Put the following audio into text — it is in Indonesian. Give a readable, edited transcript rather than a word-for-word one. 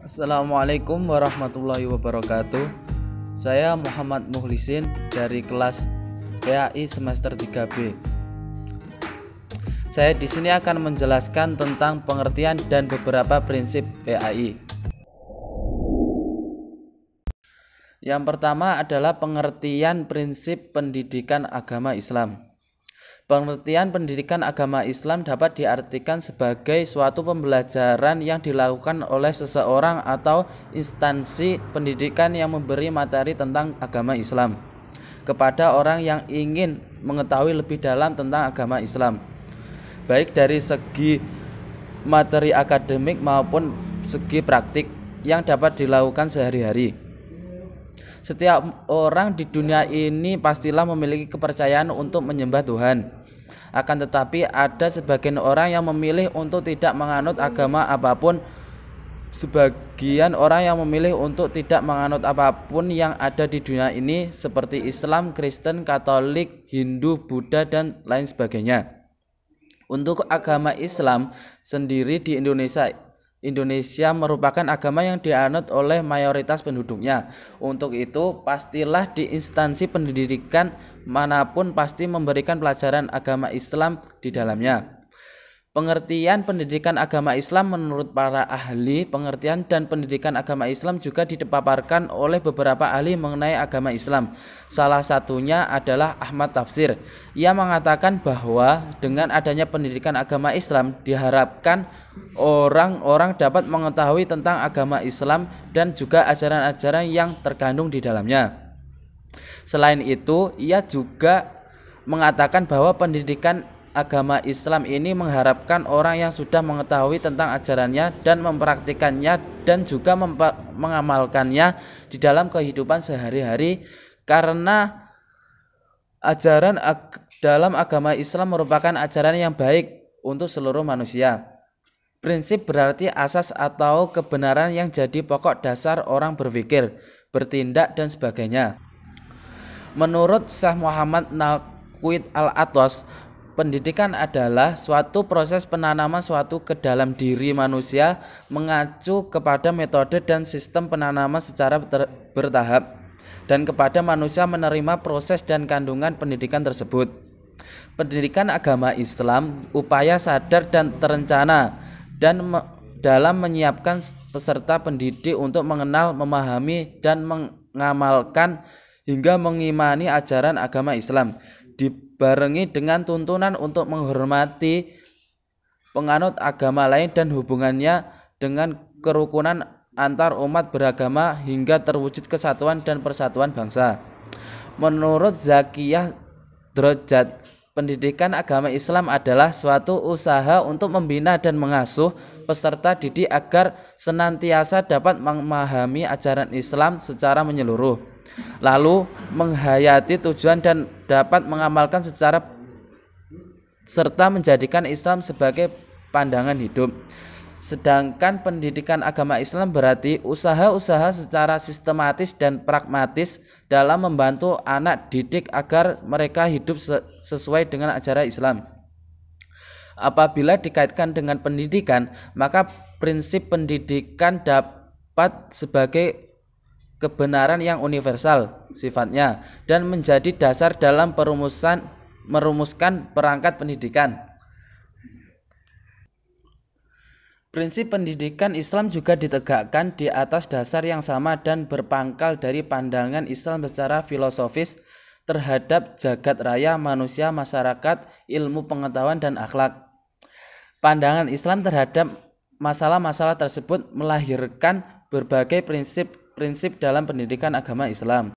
Assalamualaikum warahmatullahi wabarakatuh. Saya Muhammad Muhlisin dari kelas PAI semester 3B. Saya di sini akan menjelaskan tentang pengertian dan beberapa prinsip PAI. Yang pertama adalah pengertian prinsip pendidikan agama Islam. Pengertian pendidikan agama Islam dapat diartikan sebagai suatu pembelajaran yang dilakukan oleh seseorang atau instansi pendidikan yang memberi materi tentang agama Islam kepada orang yang ingin mengetahui lebih dalam tentang agama Islam, baik dari segi materi akademik maupun segi praktik yang dapat dilakukan sehari-hari. Setiap orang di dunia ini pastilah memiliki kepercayaan untuk menyembah Tuhan. Akan tetapi ada sebagian orang yang memilih untuk tidak menganut agama apapun. Sebagian orang yang memilih untuk tidak menganut apapun yang ada di dunia ini seperti Islam, Kristen, Katolik, Hindu, Buddha, dan lain sebagainya. Untuk agama Islam sendiri di Indonesia merupakan agama yang dianut oleh mayoritas penduduknya. Untuk itu, pastilah di instansi pendidikan manapun pasti memberikan pelajaran agama Islam di dalamnya. Pengertian pendidikan agama Islam menurut para ahli pengertian dan pendidikan agama Islam juga dipaparkan oleh beberapa ahli mengenai agama Islam. Salah satunya adalah Ahmad Tafsir. Ia mengatakan bahwa dengan adanya pendidikan agama Islam diharapkan orang-orang dapat mengetahui tentang agama Islam dan juga ajaran-ajaran yang terkandung di dalamnya. Selain itu, ia juga mengatakan bahwa pendidikan agama Islam ini mengharapkan orang yang sudah mengetahui tentang ajarannya dan mempraktikannya dan juga mengamalkannya di dalam kehidupan sehari-hari, karena ajaran dalam agama Islam merupakan ajaran yang baik untuk seluruh manusia. Prinsip berarti asas atau kebenaran yang jadi pokok dasar orang berpikir, bertindak, dan sebagainya. Menurut Syekh Muhammad Naqwi Al-Atwas, pendidikan adalah suatu proses penanaman suatu ke dalam diri manusia mengacu kepada metode dan sistem penanaman secara bertahap dan kepada manusia menerima proses dan kandungan pendidikan tersebut. Pendidikan agama Islam upaya sadar dan terencana dan dalam menyiapkan peserta pendidik untuk mengenal, memahami, dan mengamalkan hingga mengimani ajaran agama Islam, dibarengi dengan tuntunan untuk menghormati penganut agama lain dan hubungannya dengan kerukunan antar umat beragama hingga terwujud kesatuan dan persatuan bangsa. Menurut Zakiyah Drojat, pendidikan agama Islam adalah suatu usaha untuk membina dan mengasuh peserta didik agar senantiasa dapat memahami ajaran Islam secara menyeluruh, lalu menghayati tujuan dan dapat mengamalkan secara serta menjadikan Islam sebagai pandangan hidup. Sedangkan pendidikan agama Islam berarti usaha-usaha secara sistematis dan pragmatis dalam membantu anak didik agar mereka hidup sesuai dengan ajaran Islam. Apabila dikaitkan dengan pendidikan, maka prinsip pendidikan dapat sebagai kebenaran yang universal sifatnya dan menjadi dasar dalam merumuskan perangkat pendidikan. Prinsip pendidikan Islam juga ditegakkan di atas dasar yang sama dan berpangkal dari pandangan Islam secara filosofis terhadap jagat raya, manusia, masyarakat, ilmu pengetahuan, dan akhlak. Pandangan Islam terhadap masalah-masalah tersebut melahirkan berbagai prinsip dalam pendidikan agama Islam.